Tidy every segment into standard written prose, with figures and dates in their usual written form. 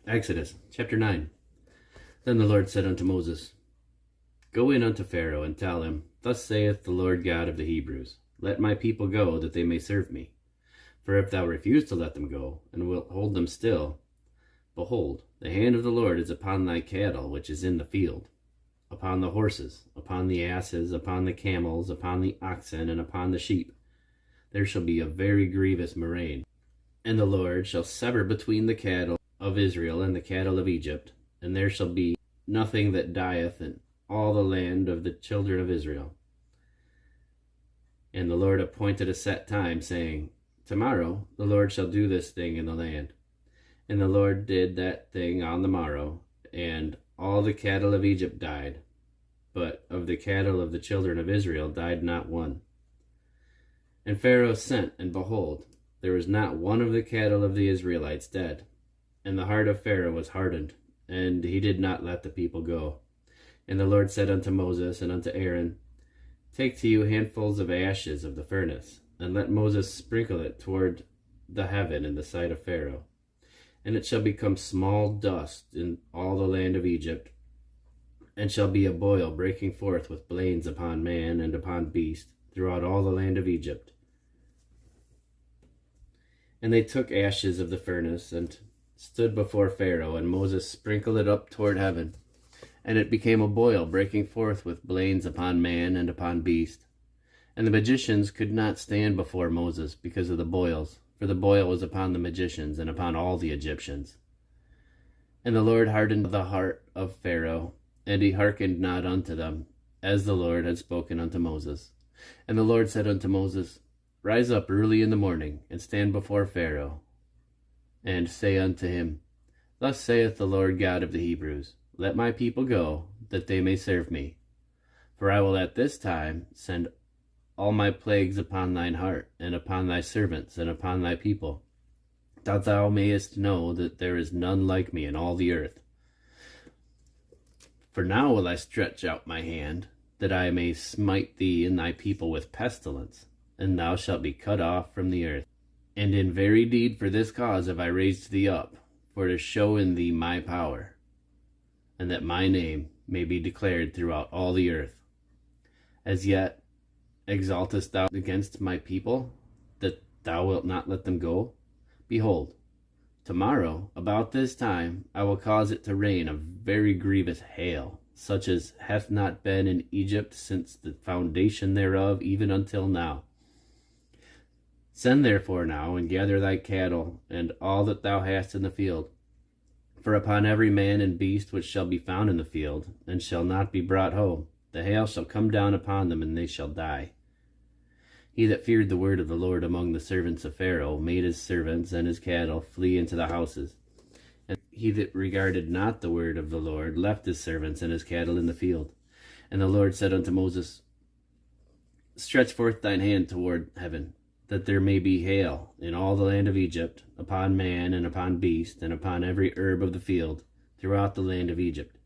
Exodus chapter 9. Then the Lord said unto Moses, Go in unto Pharaoh, and tell him, Thus saith the Lord God of the Hebrews, Let my people go, that they may serve me. For if thou refuse to let them go, and wilt hold them still, behold, the hand of the Lord is upon thy cattle which is in the field, upon the horses, upon the asses, upon the camels, upon the oxen, and upon the sheep. There shall be a very grievous murrain. And the Lord shall sever between the cattle of Israel and the cattle of Egypt, and there shall be nothing that dieth in all the land of the children of Israel. And the Lord appointed a set time, saying, Tomorrow the Lord shall do this thing in the land. And the Lord did that thing on the morrow, and all the cattle of Egypt died, but of the cattle of the children of Israel died not one. And Pharaoh sent, and behold, there was not one of the cattle of the Israelites dead. And the heart of Pharaoh was hardened, and he did not let the people go. And the Lord said unto Moses and unto Aaron, Take to you handfuls of ashes of the furnace, and let Moses sprinkle it toward the heaven in the sight of Pharaoh. And it shall become small dust in all the land of Egypt, and shall be a boil breaking forth with blains upon man and upon beast throughout all the land of Egypt. And they took ashes of the furnace, and stood before Pharaoh, and Moses sprinkled it up toward heaven. And it became a boil breaking forth with blains upon man and upon beast. And the magicians could not stand before Moses because of the boils, for the boil was upon the magicians and upon all the Egyptians. And the Lord hardened the heart of Pharaoh, and he hearkened not unto them, as the Lord had spoken unto Moses. And the Lord said unto Moses, Rise up early in the morning, and stand before Pharaoh, and say unto him, Thus saith the Lord God of the Hebrews, Let my people go, that they may serve me. For I will at this time send all my plagues upon thine heart, and upon thy servants, and upon thy people, that thou mayest know that there is none like me in all the earth. For now will I stretch out my hand, that I may smite thee and thy people with pestilence, and thou shalt be cut off from the earth. And in very deed for this cause have I raised thee up, for to show in thee my power, and that my name may be declared throughout all the earth. As yet exaltest thou against my people, that thou wilt not let them go? Behold, tomorrow about this time I will cause it to rain a very grievous hail, such as hath not been in Egypt since the foundation thereof even until now. Send therefore now, and gather thy cattle, and all that thou hast in the field. For upon every man and beast which shall be found in the field, and shall not be brought home, the hail shall come down upon them, and they shall die. He that feared the word of the Lord among the servants of Pharaoh made his servants and his cattle flee into the houses. And he that regarded not the word of the Lord left his servants and his cattle in the field. And the Lord said unto Moses, Stretch forth thine hand toward heaven, that there may be hail in all the land of Egypt, upon man and upon beast, and upon every herb of the field, throughout the land of Egypt.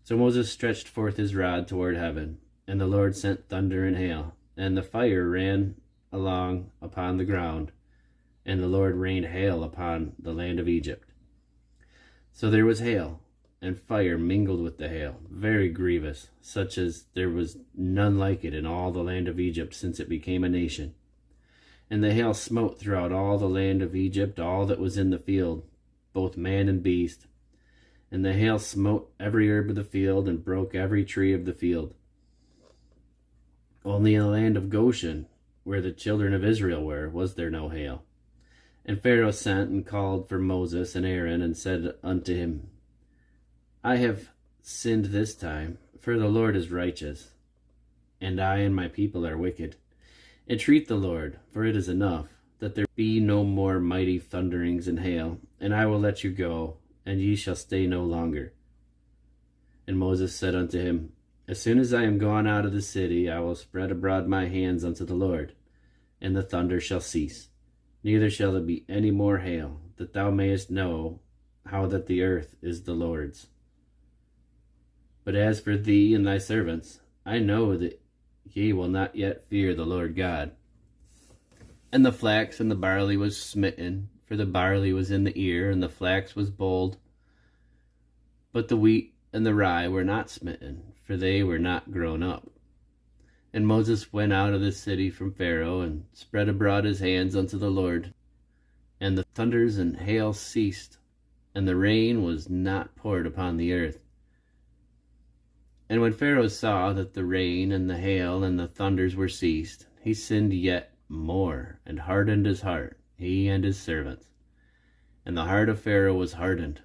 So Moses stretched forth his rod toward heaven, and the Lord sent thunder and hail, and the fire ran along upon the ground, and the Lord rained hail upon the land of Egypt. So there was hail, and fire mingled with the hail, very grievous, such as there was none like it in all the land of Egypt since it became a nation. And the hail smote throughout all the land of Egypt all that was in the field, both man and beast. And the hail smote every herb of the field, and broke every tree of the field. Only in the land of Goshen, where the children of Israel were, was there no hail. And Pharaoh sent and called for Moses and Aaron, and said unto him, I have sinned this time, for the Lord is righteous, and I and my people are wicked. Entreat the Lord, for it is enough, that there be no more mighty thunderings and hail, and I will let you go, and ye shall stay no longer. And Moses said unto him, As soon as I am gone out of the city, I will spread abroad my hands unto the Lord, and the thunder shall cease, neither shall there be any more hail, that thou mayest know how that the earth is the Lord's. But as for thee and thy servants, I know that ye will not yet fear the Lord God. And the flax and the barley was smitten, for the barley was in the ear, and the flax was bold. But the wheat and the rye were not smitten, for they were not grown up. And Moses went out of the city from Pharaoh, and spread abroad his hands unto the Lord. And the thunders and hail ceased, and the rain was not poured upon the earth. And when Pharaoh saw that the rain and the hail and the thunders were ceased, he sinned yet more, and hardened his heart, he and his servants. And the heart of Pharaoh was hardened,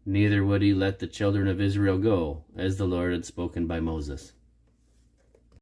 neither would he let the children of Israel go, as the Lord had spoken by Moses.